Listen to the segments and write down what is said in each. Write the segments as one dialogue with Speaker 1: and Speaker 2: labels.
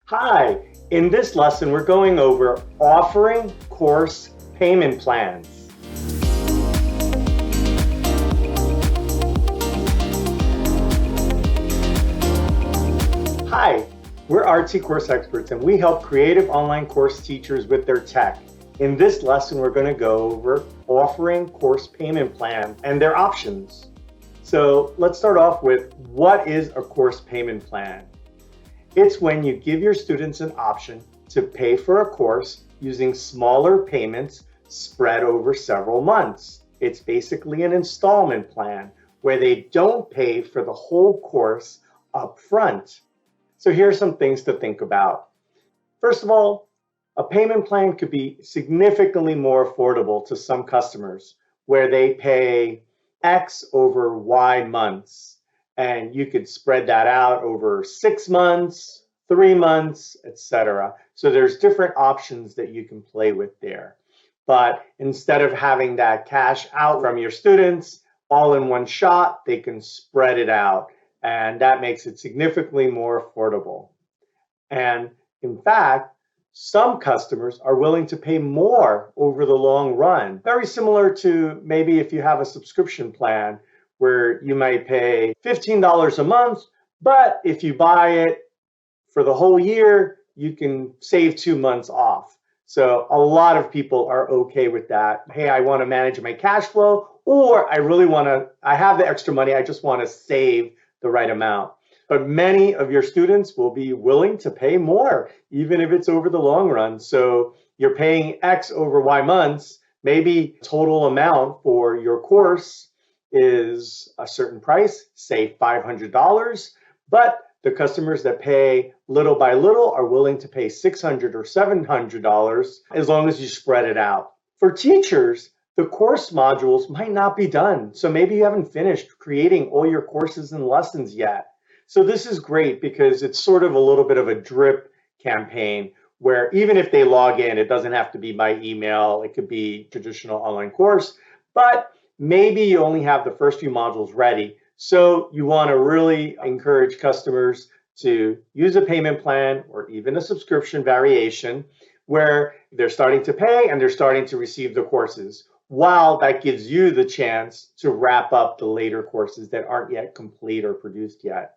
Speaker 1: Hi, in this lesson we're going over offering course payment plans. Hi, we're RT Course Experts and we help creative online course teachers with their tech. In this lesson we're going to go over offering course payment plans and their options. So let's start off with what is a course payment plan? It's when you give your students an option to pay for a course using smaller payments spread over several months. It's basically an installment plan where they don't pay for the whole course up front. So here are some things to think about. First of all, a payment plan could be significantly more affordable to some customers where they pay X over Y months. And you could spread that out over 6 months, 3 months, etc. So there's different options that you can play with there. But instead of having that cash out from your students all in one shot, they can spread it out. And that makes it significantly more affordable. And in fact, some customers are willing to pay more over the long run. Very similar to maybe if you have a subscription plan where you might pay $15 a month, but if you buy it for the whole year, you can save 2 months off. So a lot of people are okay with that. Hey, I want to manage my cash flow, or I have the extra money, I just want to save the right amount. But many of your students will be willing to pay more, even if it's over the long run. So you're paying X over Y months, maybe total amount for your course is a certain price, say $500, but the customers that pay little by little are willing to pay $600 or $700 as long as you spread it out. For teachers, the course modules might not be done. So maybe you haven't finished creating all your courses and lessons yet. So this is great because it's sort of a little bit of a drip campaign where even if they log in, it doesn't have to be by email. It could be traditional online course, but maybe you only have the first few modules ready. So you want to really encourage customers to use a payment plan or even a subscription variation where they're starting to pay and they're starting to receive the courses, while that gives you the chance to wrap up the later courses that aren't yet complete or produced yet.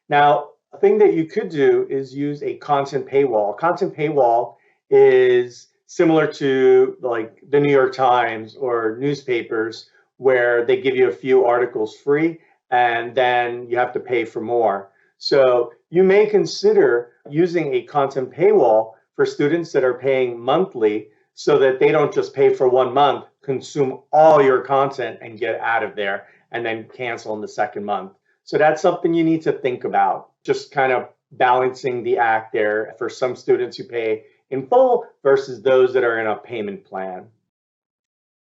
Speaker 1: Now, a thing that you could do is use a content paywall. Content paywall is similar to like the New York Times or newspapers where they give you a few articles free and then you have to pay for more. So you may consider using a content paywall for students that are paying monthly so that they don't just pay for 1 month, consume all your content and get out of there and then cancel in the second month. So that's something you need to think about, just kind of balancing the act there for some students who pay in full versus those that are in a payment plan.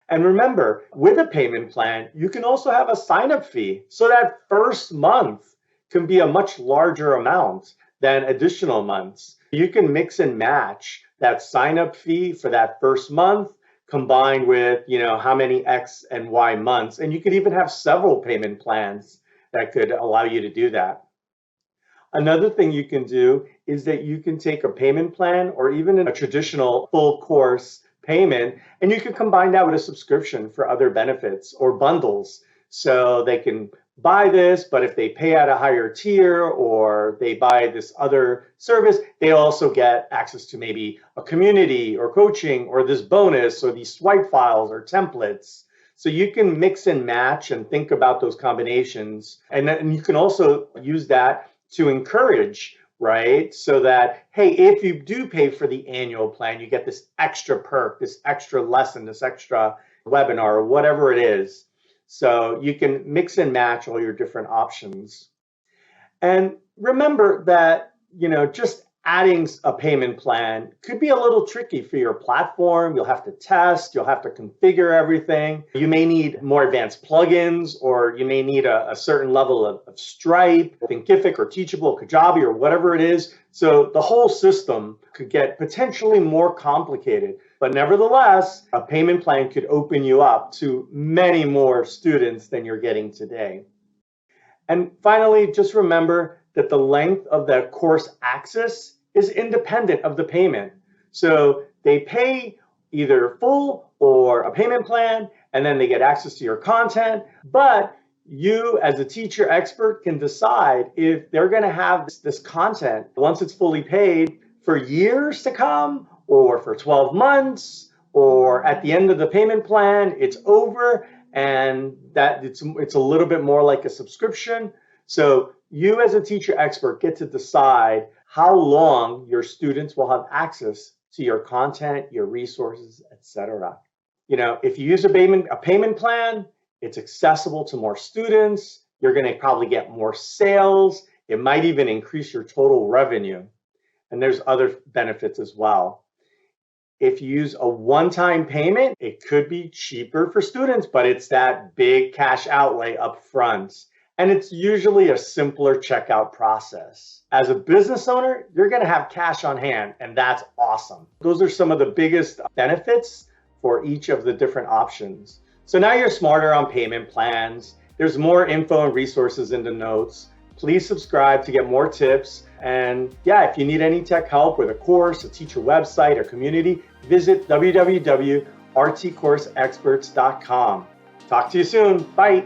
Speaker 1: And remember, with a payment plan, you can also have a sign-up fee. So that first month can be a much larger amount than additional months. You can mix and match that sign-up fee for that first month combined with, how many X and Y months. And you could even have several payment plans that could allow you to do that. Another thing you can do is that you can take a payment plan or even a traditional full course payment, and you can combine that with a subscription for other benefits or bundles. So they can buy this, but if they pay at a higher tier or they buy this other service, they also get access to maybe a community or coaching or this bonus or these swipe files or templates. So you can mix and match and think about those combinations. And then you can also use that to encourage, right? So that, hey, if you do pay for the annual plan, you get this extra perk, this extra lesson, this extra webinar, or whatever it is. So you can mix and match all your different options. And remember that, just adding a payment plan could be a little tricky for your platform. You'll have to test, you'll have to configure everything. You may need more advanced plugins, or you may need a certain level of Stripe, Thinkific, or Teachable, Kajabi, or whatever it is. So the whole system could get potentially more complicated. But nevertheless, a payment plan could open you up to many more students than you're getting today. And finally, just remember that the length of the course access is independent of the payment. So they pay either full or a payment plan, and then they get access to your content. But you, as a teacher expert, can decide if they're going to have this content once it's fully paid for years to come, or for 12 months, or at the end of the payment plan, it's over, and that it's a little bit more like a subscription. So you, as a teacher expert, get to decide how long your students will have access to your content, your resources, etc. If you use a payment plan, it's accessible to more students. You're going to probably get more sales. It might even increase your total revenue. And there's other benefits as well. If you use a one-time payment, it could be cheaper for students, but it's that big cash outlay up front. And it's usually a simpler checkout process. As a business owner, you're going to have cash on hand, and that's awesome. Those are some of the biggest benefits for each of the different options. So now you're smarter on payment plans. There's more info and resources in the notes. Please subscribe to get more tips. And yeah, if you need any tech help with a course, a teacher website, or community, visit www.rtcourseexperts.com. Talk to you soon. Bye.